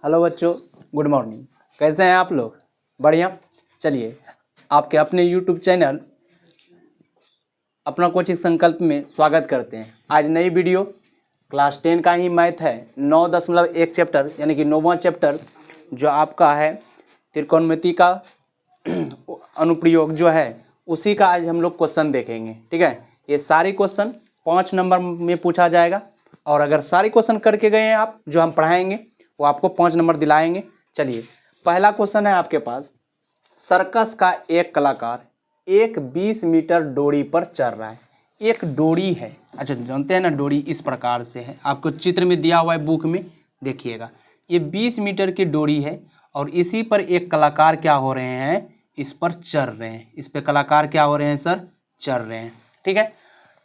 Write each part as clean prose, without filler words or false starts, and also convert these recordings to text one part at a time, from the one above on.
Hello बच्चों, good morning. कैसे हैं आप लोग? बढ़िया। चलिए, आपके अपने यूट्यूब चैनल अपना कोचिंग संकल्प में स्वागत करते हैं। आज नई वीडियो क्लास 10 का ही मैथ है, 9.1 चैप्टर यानी कि 9वां चैप्टर जो आपका है त्रिकोणमिति का अनुप्रयोग जो है उसी का आज हम लोग क्वेश्चन देखेंगे। ठीक है, ये सारे क्वेश्चन 5 नंबर में पूछा जाएगा और अगर सारे क्वेश्चन करके गए हैं आप जो हम पढ़ाएंगे वो आपको 5 नंबर दिलाएंगे। चलिए, पहला क्वेश्चन है आपके पास। सर्कस का एक कलाकार एक 20 मीटर डोरी पर चढ़ रहा है। एक डोरी है, अच्छा जानते हैं ना, डोरी इस प्रकार से है, आपको चित्र में दिया हुआ है बुक में, देखिएगा। ये 20 मीटर की डोरी है और इसी पर एक कलाकार क्या हो रहे हैं, इस पर चढ़ रहे हैं। इस पर कलाकार क्या हो रहे हैं सर, चढ़ रहे हैं। ठीक है,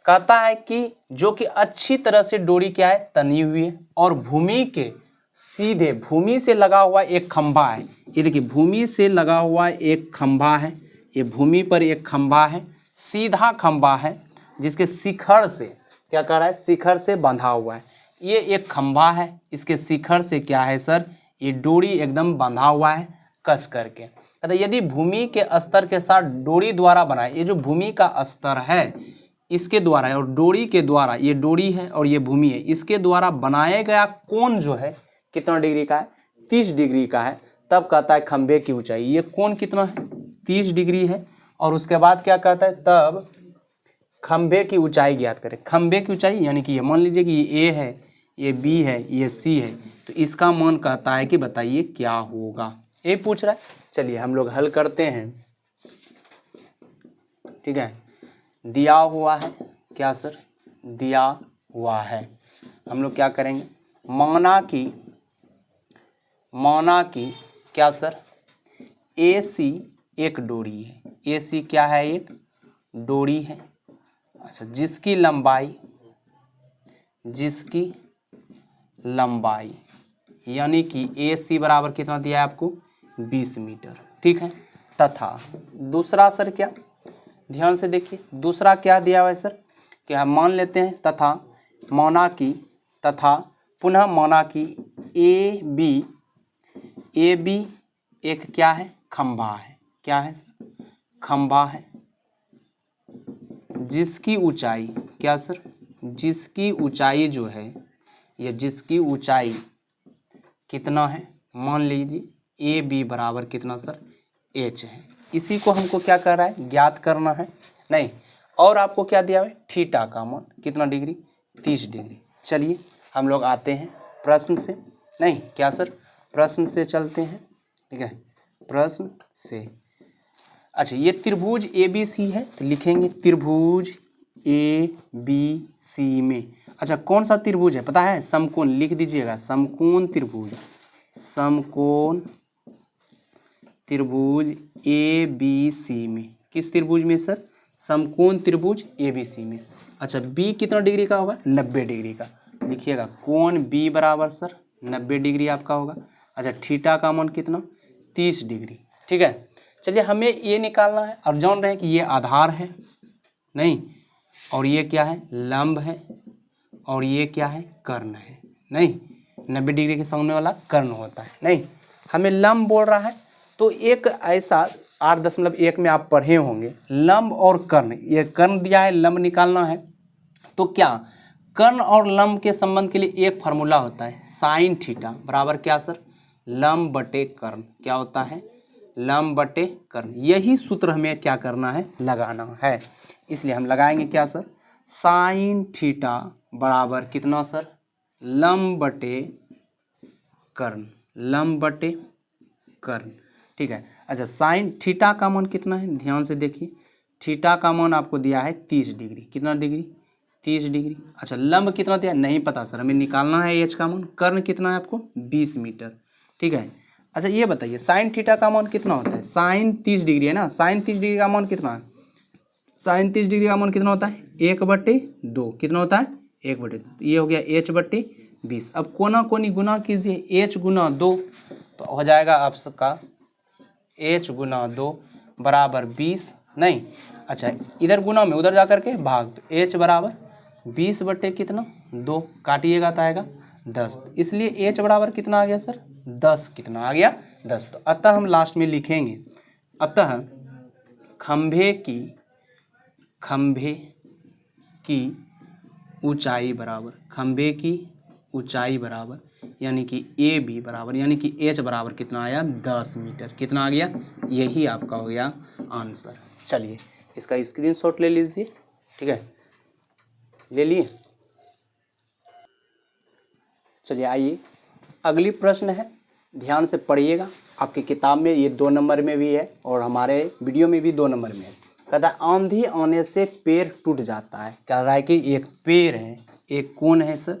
कहता है कि जो कि अच्छी तरह से डोरी क्या है, तनी हुई है और भूमि के सीधे भूमि से लगा हुआ एक खंभा है। ये देखिए, भूमि से लगा हुआ एक खंभा है, ये भूमि पर एक खंभा है, सीधा खंभा है जिसके शिखर से क्या कर रहा है, शिखर से बंधा हुआ है। ये एक खंभा है, इसके शिखर से क्या है सर, ये डोरी एकदम बंधा हुआ है कस करके। तो यदि भूमि के स्तर के साथ डोरी द्वारा बनाए, ये जो भूमि का स्तर है इसके द्वारा और डोरी के द्वारा, ये डोरी है और ये भूमि है, इसके द्वारा बनाया गया कोण जो है कितना डिग्री का है, 30 डिग्री का है। तब कहता है खंभे की ऊंचाई, ये कोण कितना है, 30 डिग्री है। और उसके बाद क्या कहता है, तब खंभे की ऊंचाई ज्ञात करें। खंभे की ऊंचाई यानी कि ये मान लीजिए कि ये ए है, ये बी है, ये सी है, तो इसका मान कहता है कि बताइए क्या होगा, ये पूछ रहा है। चलिए हम लोग हल करते हैं। ठीक है, दिया हुआ है क्या सर, दिया हुआ है। हम लोग क्या करेंगे, माना कि क्या सर, AC एक डोरी है। AC क्या है, एक डोरी है। अच्छा, जिसकी लंबाई यानी कि AC बराबर कितना दिया है आपको, 20 मीटर। ठीक है, तथा दूसरा सर क्या, ध्यान से देखिए, दूसरा क्या दिया हुआ है सर, कि हम मान लेते हैं तथा पुनः माना कि AB एक क्या है, खंभा है। क्या है सर, खंभा है जिसकी ऊंचाई क्या सर, जिसकी ऊंचाई जो है, ये जिसकी ऊंचाई कितना है, मान लीजिए AB बराबर कितना सर, H है। इसी को हमको क्या कर रहा है, ज्ञात करना है। नहीं, और आपको क्या दिया है, थीटा का मान कितना डिग्री, 30 डिग्री। चलिए हम लोग आते हैं प्रश्न से, नहीं क्या सर, प्रश्न से चलते हैं। ठीक है, प्रश्न से। अच्छा, ये त्रिभुज ABC है तो लिखेंगे त्रिभुज ABC में, अच्छा कौन सा त्रिभुज है पता है, समकोण, लिख दीजिएगा समकोण त्रिभुज, समकोण त्रिभुज ABC में। किस त्रिभुज में सर, समकोण त्रिभुज ABC में। अच्छा, B कितना डिग्री का होगा, 90 डिग्री का। लिखिएगा कोण B बराबर सर 90 डिग्री आपका होगा। अच्छा, थीटा का मान कितना, 30 डिग्री। ठीक है, चलिए हमें ये निकालना है और जान रहे हैं कि ये आधार है, नहीं, और ये क्या है, लंब है, और ये क्या है, कर्ण है। नहीं, 90 डिग्री के सामने वाला कर्ण होता है। नहीं, हमें लंब बोल रहा है तो एक ऐसा 8.1 में आप पढ़े होंगे, लंब और कर्ण, ये कर्ण दिया है, लंब निकालना है। तो क्या, कर्ण और लंब के संबंध के लिए एक फार्मूला होता है, साइन थीटा बराबर क्या सर, लंब बटे कर्ण। क्या होता है, लंब बटे कर्ण। यही सूत्र हमें क्या करना है, लगाना है। इसलिए हम लगाएंगे क्या सर, साइन थीटा बराबर कितना सर, लंब बटे कर्ण, लंब बटे कर्ण। ठीक है, अच्छा साइन थीटा का मान कितना है, ध्यान से देखिए, थीटा का मान आपको दिया है 30 डिग्री। कितना डिग्री, 30 डिग्री। अच्छा, लंब कितना दिया, नहीं पता सर, हमें निकालना है H का मान। कर्ण कितना है आपको, 20 मीटर। ठीक है, अच्छा ये बताइए साइन थीटा का मान कितना होता है, साइन 30 डिग्री है ना, साइन 30 डिग्री का मान कितना है, साइन 30 डिग्री का मान कितना होता है, 1/2। कितना होता है, 1/2। ये हो गया H बटे 20। अब कोना कोनी गुना कीजिए, H गुना 2 तो हो जाएगा आप सबका H गुना 2 बराबर 20। नहीं, अच्छा इधर गुना में उधर जा करके भाग, तो H बराबर 20 बटे कितना, 2, काटिएगा तो आएगा 10। इसलिए H बराबर कितना आ गया सर, 10 कितना आ गया 10। तो अतः हम लास्ट में लिखेंगे, अतः खंभे की ऊंचाई बराबर, खंभे की ऊंचाई बराबर यानी कि ए बी बराबर यानी कि एच बराबर कितना आया 10 मीटर। कितना आ गया, यही आपका हो गया आंसर। चलिए इसका स्क्रीनशॉट ले लीजिए, ठीक है, ले लिए। चलिए आइए अगली प्रश्न है, ध्यान से पढ़िएगा। आपकी किताब में ये 2 नंबर में भी है और हमारे वीडियो में भी 2 नंबर में है। कहता है आंधी आने से पेड़ टूट जाता है। कह रहा है कि एक पेड़ है, एक कौन है सर,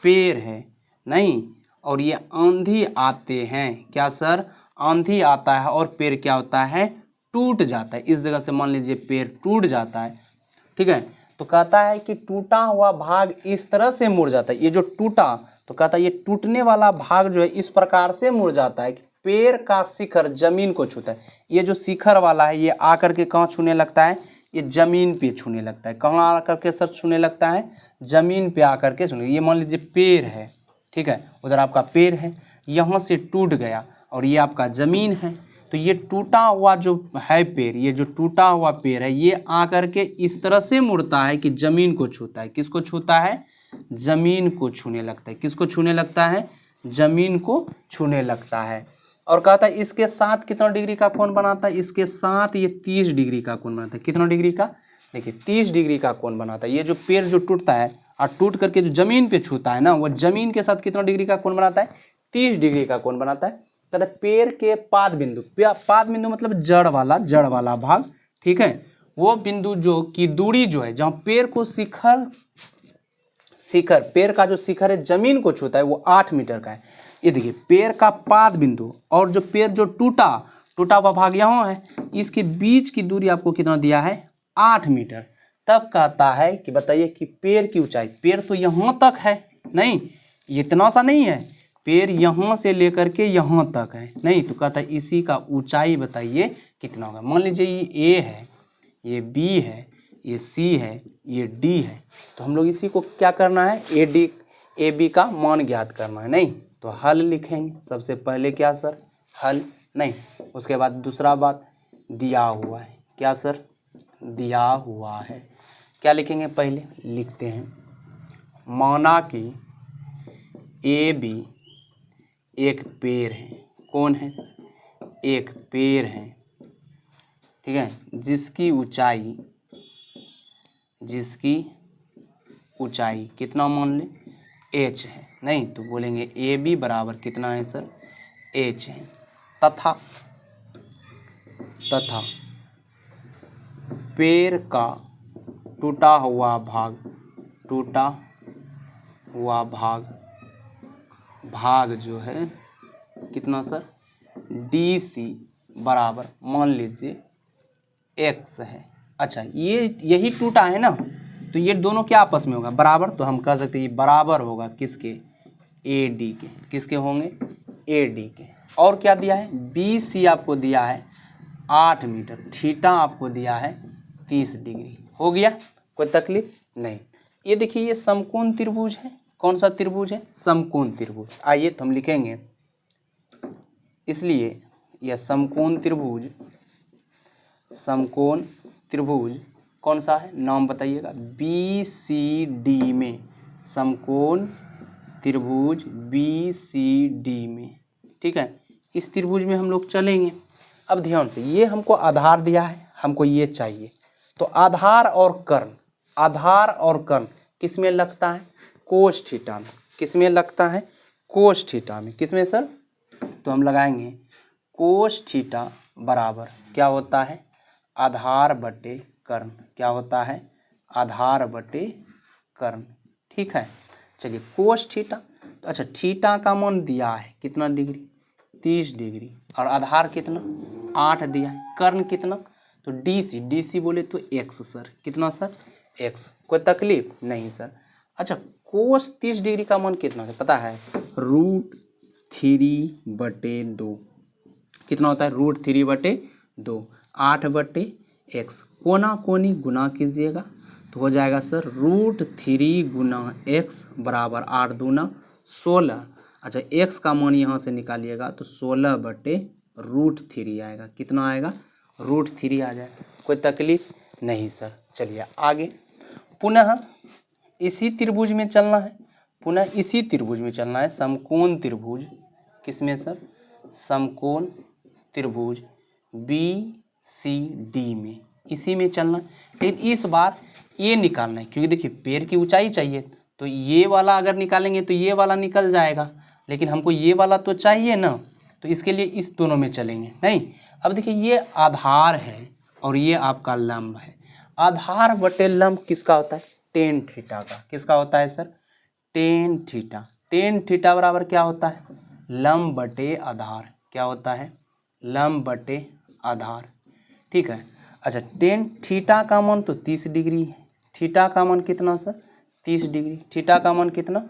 पेड़ है नहीं, और ये आंधी आते हैं, क्या सर, आंधी आता है और पेड़ क्या होता है, टूट जाता है। इस जगह से मान लीजिए पेड़ टूट जाता है, ठीक है। तो कहता है कि टूटा हुआ भाग इस तरह से मुड़ जाता है, ये जो टूटा, तो कहता है ये टूटने वाला भाग जो है इस प्रकार से मुड़ जाता है कि पेड़ का शिखर जमीन को छूता है। ये जो शिखर वाला है ये आकर के कहाँ छूने लगता है, ये जमीन पे छूने लगता है। कहाँ आकर के सर छूने लगता है, जमीन पे आकर के छूने। ये मान लीजिए पेड़ है, ठीक है, उधर आपका पेड़ है, यहाँ से टूट गया और ये आपका ज़मीन है। तो ये टूटा हुआ जो है पेड़, ये जो टूटा हुआ पेड़ है ये आकर के इस तरह से मुड़ता है कि ज़मीन को छूता है। किसको छूता है, ज़मीन को छूने लगता है। किसको छूने लगता है, ज़मीन को छूने लगता है। और कहता है इसके साथ कितना डिग्री का कोण बनाता है, इसके साथ ये 30 डिग्री का कोण बनाता है। कितना डिग्री का, देखिए 30 डिग्री का कोण बनाता है। ये जो पेड़ जो टूटता है और टूट करके जो जमीन पे छूता है ना, वो जमीन के साथ कितना डिग्री का कोण बनाता है, 30 डिग्री का कोण बनाता है। कहता है पेड़ के पाद बिंदु, पाद बिंदु मतलब जड़ वाला भाग, ठीक है, वो बिंदु जो की दूरी जो है जहाँ पेड़ को शिखर पेड़ का जो शिखर है जमीन को छूता है वो 8 मीटर का है। ये देखिए पेड़ का पाद बिंदु और जो पेड़ जो टूटा हुआ भाग यहाँ है, इसके बीच की दूरी आपको कितना दिया है, 8 मीटर। तब कहता है कि बताइए कि पेड़ की ऊंचाई, पेड़ तो यहाँ तक है नहीं, इतना सा नहीं है, पेड़ यहाँ से लेकर के यहाँ तक है नहीं, तो कहता है इसी का ऊंचाई बताइए कितना होगा। मान लीजिए ये ए है, ये बी है, ये सी है, ये डी है, तो हम लोग इसी को क्या करना है, ए बी का मान ज्ञात करना है नहीं, तो हल लिखेंगे सबसे पहले। क्या सर, हल नहीं, उसके बाद दूसरा बात दिया हुआ है, क्या सर, दिया हुआ है, क्या लिखेंगे, पहले लिखते हैं माना कि ए बी एक पेड़ है, कौन है, एक पेड़ है, ठीक है, जिसकी ऊंचाई कितना मान ले, एच है नहीं, तो बोलेंगे ए बी बराबर कितना है सर, एच है। तथा पेड़ का टूटा हुआ भाग जो है कितना सर, डी सी बराबर मान लीजिए एक्स है। अच्छा ये यही टूटा है ना, तो ये दोनों क्या आपस में होगा, बराबर, तो हम कह सकते हैं ये बराबर होगा किसके, ए डी के। किसके होंगे, ए डी के। और क्या दिया है, बी सी आपको दिया है 8 मीटर, थीटा आपको दिया है 30 डिग्री। हो गया, कोई तकलीफ नहीं। ये देखिए ये समकोण त्रिभुज है, कौन सा त्रिभुज है, समकोण त्रिभुज। आइए तो हम लिखेंगे, इसलिए यह समकोण त्रिभुज कौन सा है, नाम बताइएगा, बी सी डी में, समकोण त्रिभुज बी सी डी में, ठीक है। इस त्रिभुज में हम लोग चलेंगे। अब ध्यान से, ये हमको आधार दिया है, हमको ये चाहिए, तो आधार और कर्ण किस में लगता है, कोस थीटा में। किस में लगता है, कोस थीटा में। किस में सर, तो हम लगाएंगे कोस थीटा बराबर क्या होता है, आधार बटे कर्ण। क्या होता है, आधार बटे कर्ण, ठीक है। चलिए कोस थीटा, तो अच्छा थीटा का मान दिया है कितना डिग्री, 30 डिग्री, और आधार कितना 8 दिया है, कर्ण कितना, तो डी सी बोले तो एक्स सर, कितना सर, एक्स। कोई तकलीफ नहीं सर। अच्छा कोस 30 डिग्री का मान कितना है पता है, √3/2 कितना होता है, √3/2, 8/x, कोना कोनी गुना कीजिएगा तो हो जाएगा सर √3 × x बराबर 8 दूना 16। अच्छा x का मान यहाँ से निकालिएगा तो 16/√3 आएगा। कितना आएगा? √3 आ जाएगा। कोई तकलीफ नहीं सर। चलिए आगे, पुनः इसी त्रिभुज में चलना है, पुनः इसी त्रिभुज में चलना है, समकोण त्रिभुज। किसमें सर? समकोण त्रिभुज BCD में, इसी में चलना है। लेकिन इस बार ये निकालना है, क्योंकि देखिए पैर की ऊंचाई चाहिए, तो ये वाला अगर निकालेंगे तो ये वाला निकल जाएगा, लेकिन हमको ये वाला तो चाहिए ना, तो इसके लिए इस दोनों में चलेंगे। नहीं, अब देखिए ये आधार है और ये आपका लंब है। आधार बटे लंब किसका होता है? टेन थीटा का। किसका होता है sir? Tan theta. Tan theta बराबर क्या होता है? लंब बटे आधार। क्या होता है? लंब बटे आधार। ठीक है। अच्छा, टेन थीटा का मान तो 30 डिग्री है। थीटा का मान कितना सर? 30 डिग्री। थीटा का मान कितना?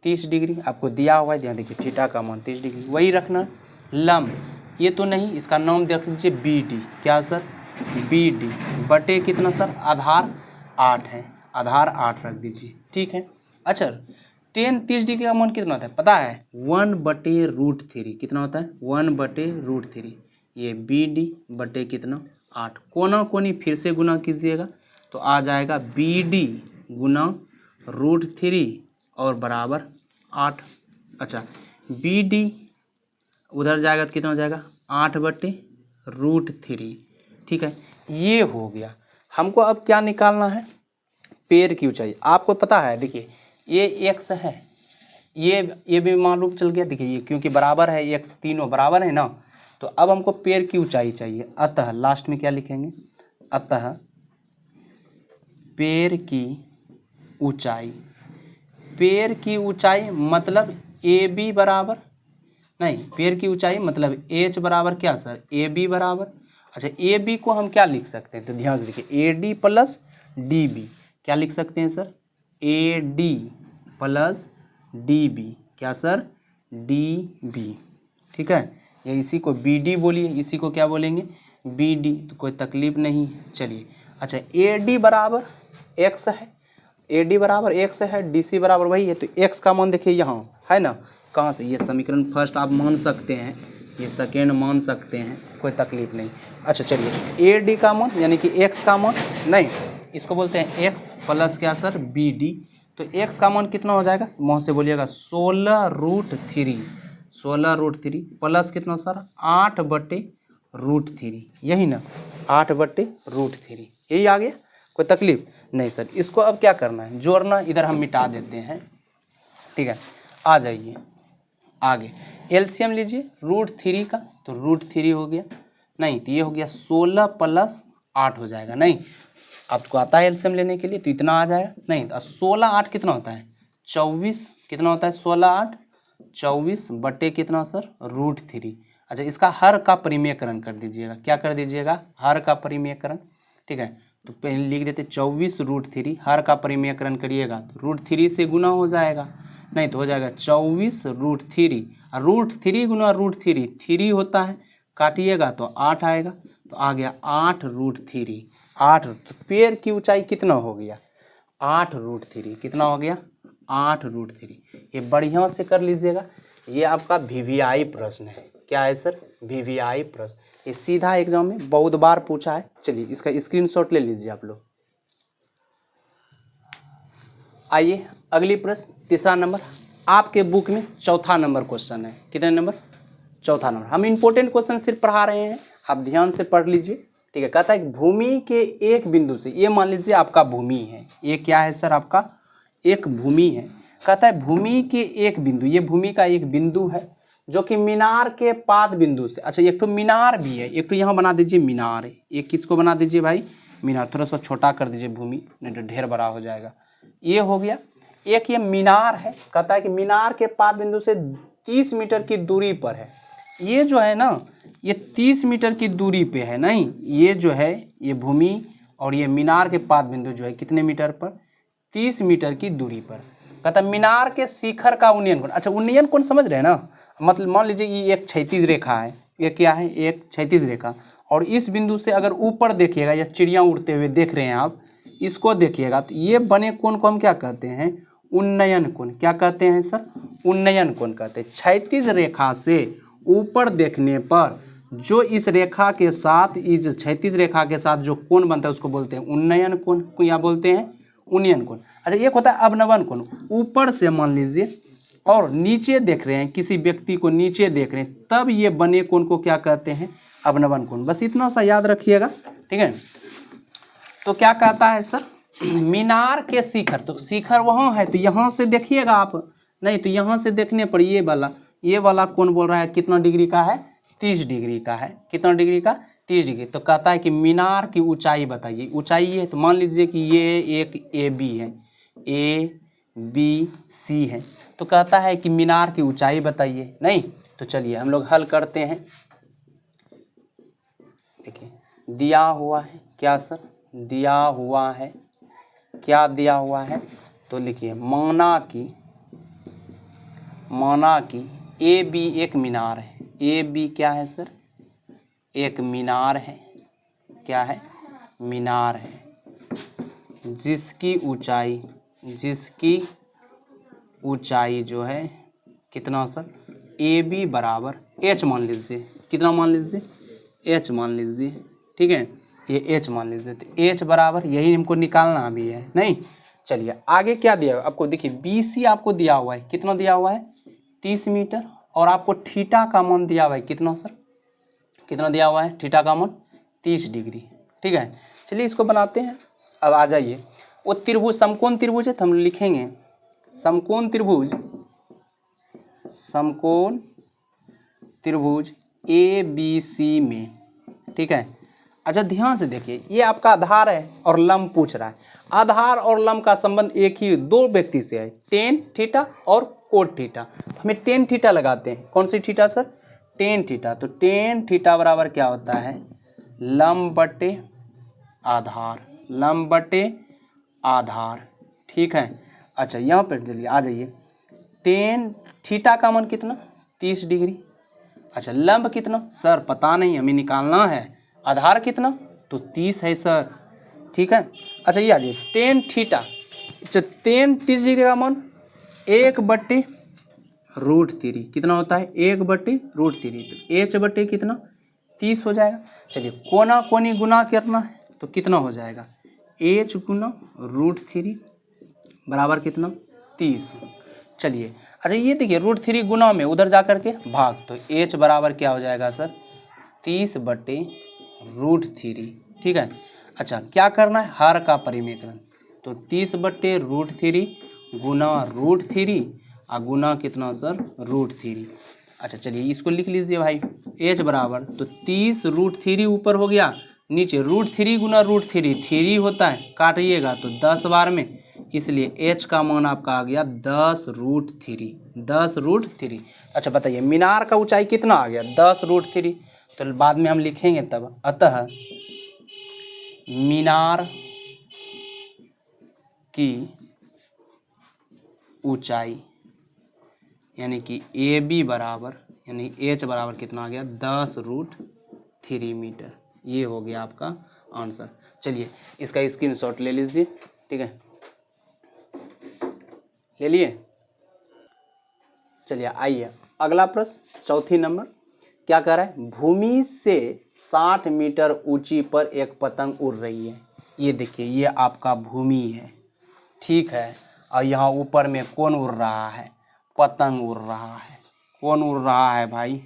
30 डिग्री। आपको दिया हुआ है, ध्यान देखिए, थीटा का मान 30 डिग्री, वही रखना। लंब ये तो नहीं, इसका नाम देख लीजिए BD। क्या सर? BD बटे कितना सर? आधार 8 है, आधार 8 रख दीजिए। ठीक है। अच्छा, टेन 30 डिग्री का मान कितना होता है पता है? 1/√3। कितना होता है? 1/√3। ये BD बटे कितना? 8। कोना कोनी फिर से गुना कीजिएगा तो आ जाएगा BD गुना √3 और बराबर 8। अच्छा, BD उधर जाएगा तो कितना हो जाएगा? 8/√3। ठीक है, ये हो गया। हमको अब क्या निकालना है? पैर की ऊंचाई। आपको पता है, देखिए ये x है, ये भी मालूम चल गया। देखिए ये क्योंकि बराबर है, x तीनों बराबर है ना, तो अब हमको पैर की ऊंचाई चाहिए। अतः लास्ट में क्या लिखेंगे? अतः पैर की ऊंचाई। पैर की ऊंचाई मतलब AB बराबर, नहीं, पैर की ऊंचाई मतलब H बराबर क्या सर? AB बराबर। अच्छा, AB को हम क्या लिख सकते हैं? तो ध्यान से देखिए, AD प्लस DB। क्या लिख सकते हैं सर? AD plus DB। क्या सर? DB। ठीक है, या इसी को BD बोलिए, इसी को क्या बोलेंगे? BD। तो कोई तकलीफ नहीं। चलिए, अच्छा, AD बराबर x है, AD बराबर x है, DC बराबर वही है, तो x का मान देखिए यहाँ है ना, कहाँ से? ये समीकरण फर्स्ट आप मान सकते हैं, ये सेकेंड मान सकते हैं, कोई तकलीफ नहीं। अच्छा चलिए, AD का मान यानी कि x का मान, नहीं, इसको बोलते हैं x प्लस क्या सर? BD। तो x का मान कितना हो जाएगा? मुँह से बोलिएगा 16√3। 16√3 प्लस कितना सर? 8/√3। यही ना, 8/√3, यही आ गया। कोई तकलीफ नहीं सर। इसको अब क्या करना है? जोड़ना। इधर हम मिटा देते हैं। ठीक है, आ जाइए आगे। एलसीएम लीजिए √3 का, तो √3 हो गया, नहीं तो ये हो गया 16 + 8 हो जाएगा। नहीं, आपको आता है एलसीएम लेने के लिए, तो इतना आ जाएगा। नहीं तो 16 8 कितना होता है? 24। कितना होता है? 16 8 24 बटे कितना सर? √3। अच्छा, इसका हर का परिमेयकरण कर दीजिएगा। क्या कर दीजिएगा? हर का परिमेयकरण। ठीक है, तो पहले लिख देते 24√3, हर का परिमेयकरण करिएगा तो √3 से गुना हो जाएगा, नहीं तो हो जाएगा 24√3, और √3 गुना √3 3 होता है, काटिएगा तो 8 आएगा, तो आ गया 8√3। 8, तो पैर की ऊंचाई कितना हो गया? 8√3। कितना हो गया? 8√3। ये बढ़िया से कर लीजिएगा। ये आपका VVI प्रश्न है। क्या है सर? VVI प्रश्न। ये सीधा एग्जाम में बहुत बार पूछा है। चलिए इसका स्क्रीनशॉट ले लीजिए आप लोग। आइए अगली प्रश्न, तीसरा नंबर आपके बुक में चौथा नंबर क्वेश्चन है। कितने नंबर? चौथा नंबर। हम इंपॉर्टेंट क्वेश्चन सिर्फ पढ़ा रहे हैं, आप ध्यान से पढ़ लीजिए। ठीक है, कहता है कि भूमि के एक बिंदु से, ये मान लीजिए आपका भूमि है, ये क्या है सर? आपका एक भूमि है। कहता है भूमि के एक बिंदु, ये भूमि का एक बिंदु है जो कि मीनार के पाद बिंदु से, अच्छा एक तो मीनार भी है, एक तो यहाँ बना दीजिए मीनार है, एक किसको बना दीजिए भाई? मीनार। थोड़ा सा छोटा कर दीजिए भूमि, नहीं तो ढेर बड़ा हो जाएगा। ये हो गया। एक ये मीनार है, कहता है कि मीनार के पाद बिंदु से 30 मीटर की दूरी पर है। ये जो है ना, ये 30 मीटर की दूरी पे है। नहीं, ये जो है ये भूमि और ये मीनार के पाद बिंदु जो है कितने मीटर पर? 30 मीटर की दूरी पर। कहता है मीनार के शिखर का उन्नयन कोण, अच्छा उन्नयन कोण समझ रहे हैं ना, मतलब मान लीजिए ये एक क्षैतिज रेखा है, ये क्या है? एक क्षैतिज रेखा, और इस बिंदु से अगर ऊपर देखिएगा, या चिड़िया उड़ते हुए देख रहे हैं आप, इसको देखिएगा, तो ये बने कोण को हम क्या कहते हैं? उन्नयन कोण। क्या कहते हैं सर? उन्नयन कोण कहते हैं। क्षैतिज रेखा से ऊपर देखने पर जो इस रेखा के साथ, इस क्षैतिज रेखा के साथ जो कोण बनता है उसको बोलते हैं उन्नयन कोण, या बोलते हैं उन्नयन कोण। अच्छा, एक होता है अवनवन कोण। ऊपर से मान लीजिए और नीचे देख रहे हैं, किसी व्यक्ति को नीचे देख रहे हैं, तब ये बने कोण को क्या कहते हैं? अवनवन कोण। बस इतना सा याद रखिएगा, ठीक है। तो क्या कहता है सर? मीनार के शिखर, तो शिखर वहाँ है तो यहाँ से देखिएगा आप, नहीं तो यहाँ से देखने पर ये वाला कोण बोल रहा है कितना डिग्री का है? 30 डिग्री का है। कितना डिग्री का? 30 डिग्री। तो कहता है कि मीनार की ऊंचाई बताइए। ऊंचाई है तो मान लीजिए कि ये एक AB है, ABC है, तो कहता है कि मीनार की ऊंचाई बताइए। नहीं तो चलिए हम लोग हल करते हैं। देखिए दिया हुआ है क्या सर? दिया हुआ है, क्या दिया हुआ है? तो लिखिए माना कि AB एक मीनार है। AB क्या है सर? एक मीनार है। क्या है? मीनार है जिसकी ऊंचाई जो है कितना सर? AB बराबर H मान लीजिए। कितना मान लीजिए? H मान लीजिए, ठीक है। ये H मान लीजिए, तो H बराबर यही हमको निकालना भी है। नहीं चलिए आगे क्या दिया आपको? देखिए BC आपको दिया हुआ है, कितना दिया हुआ है? 30 मीटर। और आपको थीटा का मान दिया हुआ है कितना सर? कितना दिया हुआ है? थीटा का मान 30 डिग्री, ठीक है। चलिए इसको बनाते हैं। अब आ जाइए, वो त्रिभुज समकोण त्रिभुज है तो हम लिखेंगे समकोण त्रिभुज ABC में, ठीक है। अच्छा ध्यान से देखिए, ये आपका आधार है और लंब पूछ रहा है। आधार और लंब का संबंध एक ही दो व्यक्ति से है, टेन थीटा और कोट थीटा। तो हमें टेन थीटा लगाते हैं। कौन C theta sir? Tan theta. तो टेन थीटा बराबर क्या होता है? लंब बटे आधार, ठीक है। अच्छा यहाँ पर चलिए आ जाइए, टेन थीटा का मान कितना? 30 डिग्री। अच्छा लंब कितना सर? पता नहीं, हमें निकालना है। आधार कितना? तो 30 है सर, ठीक है। अच्छा ये आ जाइए टेन थीटा, अच्छा टेन 30 डिग्री का मान 1/√3 कितना होता है? 1/√3। तो H बटे कितना? 30 हो जाएगा। चलिए कोना कोनी गुना करना है तो कितना हो जाएगा? H गुना √3 बराबर कितना? 30। चलिए अच्छा ये देखिए √3 गुना में उधर जा कर के भाग, तो H बराबर क्या हो जाएगा सर? 30/√3, ठीक है। अच्छा क्या करना है? हर का परिमेकरण, तो 30/√3 गुना √3 और गुना कितना सर? √3। अच्छा चलिए इसको लिख लीजिए भाई, H बराबर तो 30√3 ऊपर हो गया, नीचे √3 गुना √3 3 होता है, काटिएगा तो 10 बार में, इसलिए H का मान आपका आ गया 10√3। अच्छा बताइए मीनार का ऊंचाई कितना आ गया? 10√3। तो बाद में हम लिखेंगे तब, अतः मीनार की ऊंचाई यानी कि AB बराबर यानी H बराबर कितना आ गया? 10√3 मीटर। ये हो गया आपका आंसर। चलिए इसका स्क्रीनशॉट ले लीजिए, ठीक है, ले लिए। चलिए आइए अगला प्रश्न, चौथी नंबर। क्या कह रहा है? भूमि से 60 मीटर ऊंची पर एक पतंग उड़ रही है। ये देखिए ये आपका भूमि है, ठीक है, और यहाँ ऊपर में कौन उड़ रहा है? पतंग उड़ रहा है। कौन उड़ रहा है भाई?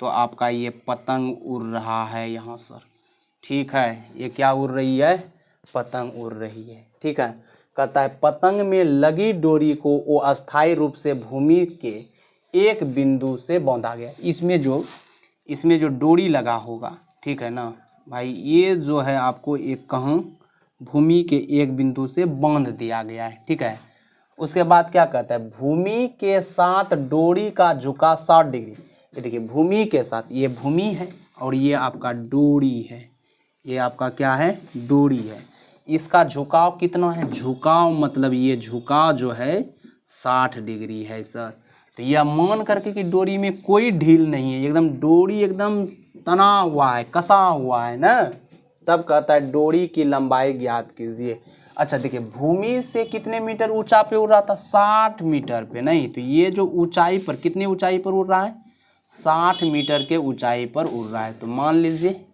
तो आपका ये पतंग उड़ रहा है यहाँ सर, ठीक है। ये क्या उड़ रही है? पतंग उड़ रही है, ठीक है। कहता है पतंग में लगी डोरी को वो अस्थायी रूप से भूमि के एक बिंदु से बांधा गया। इसमें जो डोरी लगा होगा, ठीक है ना भाई, ये जो है आपको एक कहाँ भूमि के एक बिंदु से बांध दिया गया है, ठीक है। उसके बाद क्या कहता है? भूमि के साथ डोरी का झुकाव 60 डिग्री। ये देखिए भूमि के साथ, ये भूमि है और ये आपका डोरी है, ये आपका क्या है? डोरी है। इसका झुकाव कितना है? झुकाव मतलब ये झुकाव जो है 60 डिग्री है सर। तो यह मान करके कि डोरी में कोई ढील नहीं है, एकदम डोरी एकदम तना हुआ है, कसा हुआ है ना, तब कहता है डोरी की लंबाई ज्ञात कीजिए। अच्छा देखिए, भूमि से कितने मीटर ऊंचा पे उड़ रहा था? 60 मीटर पे। नहीं तो ये जो ऊंचाई पर, कितनी ऊंचाई पर उड़ रहा है? 60 मीटर के ऊंचाई पर उड़ रहा है। तो मान लीजिए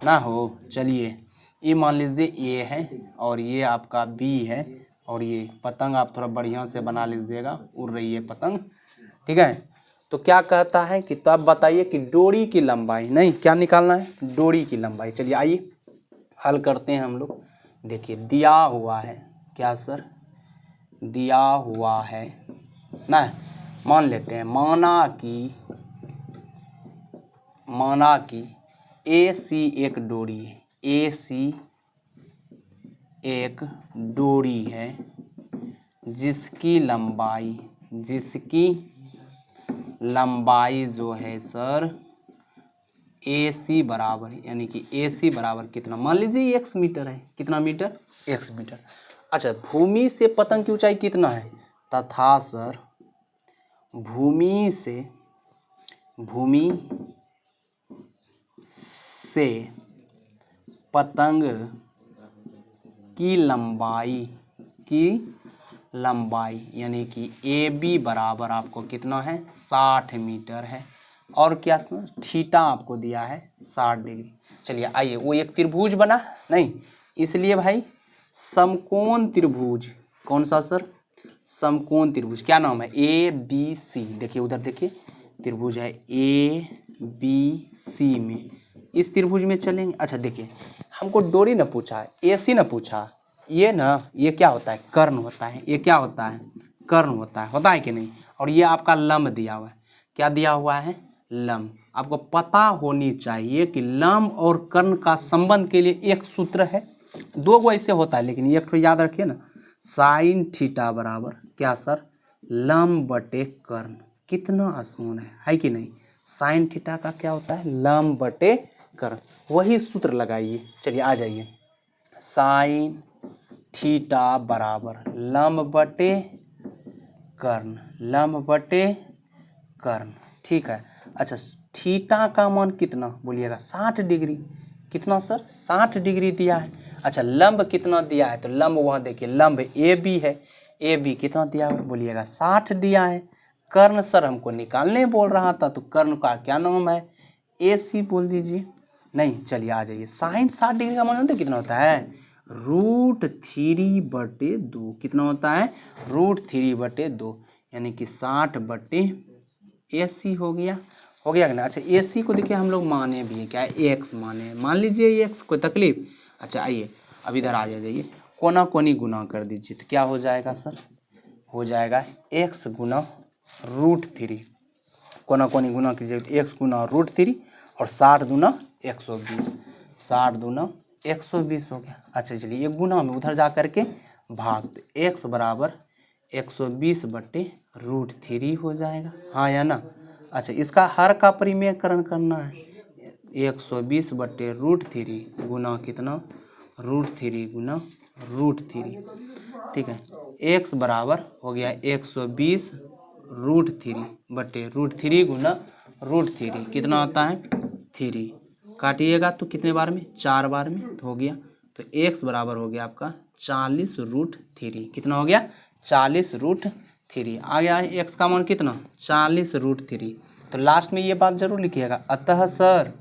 ना हो, चलिए ये मान लीजिए ए है और ये आपका बी है और ये पतंग आप थोड़ा बढ़िया से बना लीजिएगा, उड़ रही है पतंग, ठीक है। तो क्या कहता है कि तो आप बताइए कि डोरी की लंबाई, नहीं क्या निकालना है? डोरी की लंबाई। चलिए आइए हल करते हैं हम लोग। देखिए दिया हुआ है, क्या सर? दिया हुआ है ना, मान लेते हैं, माना कि ए सी एक डोरी है, ए सी एक डोरी है जिसकी लंबाई जो है सर ए सी बराबर, यानी कि ए सी बराबर कितना? मान लीजिए x मीटर है। कितना मीटर? x metre. अच्छा, भूमि से पतंग की ऊंचाई कितना है? तथा सर भूमि से पतंग की लंबाई यानी कि ए बी बराबर आपको कितना है? 60 मीटर है। और क्या थीटा आपको दिया है 60 डिग्री। चलिए आइए, वो एक त्रिभुज बना नहीं, इसलिए भाई समकोण त्रिभुज, कौन सा सर? समकोण त्रिभुज। क्या नाम है? A B C. देखिए उधर देखिए, त्रिभुज है ए बी सी में, इस त्रिभुज में चलेंगे। अच्छा देखिए, हमको डोरी न पूछा है, ए सी न पूछा, ये ना, ये क्या होता है? कर्ण होता है। ये क्या होता है? कर्ण होता है कि नहीं? और ये आपका लंब दिया हुआ है। क्या दिया हुआ है? लंब। आपको पता होनी चाहिए कि लंब और कर्ण का संबंध के लिए एक सूत्र है, दो गो ऐसे होता है, लेकिन एक तो याद रखिए ना, साइन थीटा बराबर क्या सर? लंब बटे कर्ण। कितना आसान है कि नहीं? साइन थीटा का क्या होता है? लंब बटे कर्ण। वही सूत्र लगाइए। चलिए आ जाइए, साइन थीटा बराबर लंब बटे कर्ण, लंब बटे कर्ण, ठीक है। अच्छा, थीटा का मान कितना बोलिएगा? 60 डिग्री। कितना सर? 60 डिग्री दिया है। अच्छा, लंब कितना दिया है? तो लंब वहाँ देखिए, लंब ए बी है, ए बी कितना दिया है बोलिएगा? 60 दिया है। कर्ण सर हमको निकालने बोल रहा था, तो कर्ण का क्या नाम है? ए सी बोल दीजिए। नहीं, चलिए आ जाइए, साइन 60 डिग्री का मान होता है कितना होता है? √3/2। कितना होता है? √3/2, यानी कि 60/AC हो गया कि ना। अच्छा, AC को देखिए हम लोग माने भी है, क्या है? x माने, मान लीजिए x, कोई तकलीफ? अच्छा आइए, अब इधर आ जाइए, कोना कोनी गुना कर दीजिए, तो क्या हो जाएगा सर? हो जाएगा x गुना √3। कोना कोनी गुना कीजिए, x गुना √3 और 60 दूना 120, 60 दूना 120 हो गया। अच्छा चलिए, एक गुना में उधर जा करके भाग, तो x बराबर 120/√3 हो जाएगा, हाँ या ना? अच्छा, इसका हर का परिमेयकरण करना है, 120/√3 गुना कितना? √3 गुना √3, ठीक है। x बराबर हो गया 120√3/√3 गुना √3, कितना आता है? 3। काटिएगा तो कितने बार में? 4 बार में, तो हो गया, तो x बराबर हो गया आपका 40√3। कितना हो गया? 40√3 आ गया है। x का मान कितना? 40√3। तो लास्ट में ये बात जरूर लिखिएगा, अतः सर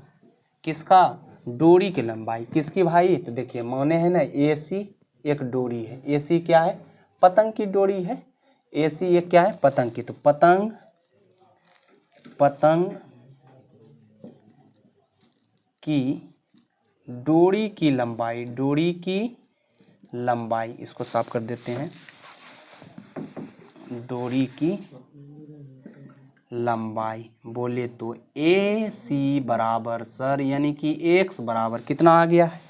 किसका? डोरी की लंबाई। किसकी भाई? तो देखिए माने है ना, ए सी एक डोरी है, ए सी क्या है? पतंग की डोरी है, ए सी एक क्या है? पतंग की। तो पतंग की डोरी की लंबाई, इसको साफ कर देते हैं, डोरी की लंबाई बोले तो ए सी बराबर सर, यानी कि x बराबर कितना आ गया है?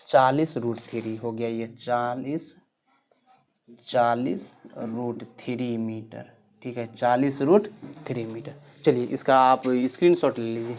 40√3 हो गया, ये 40√3 मीटर, ठीक है, 40√3 मीटर। चलिए इसका आप स्क्रीनशॉट ले लीजिए।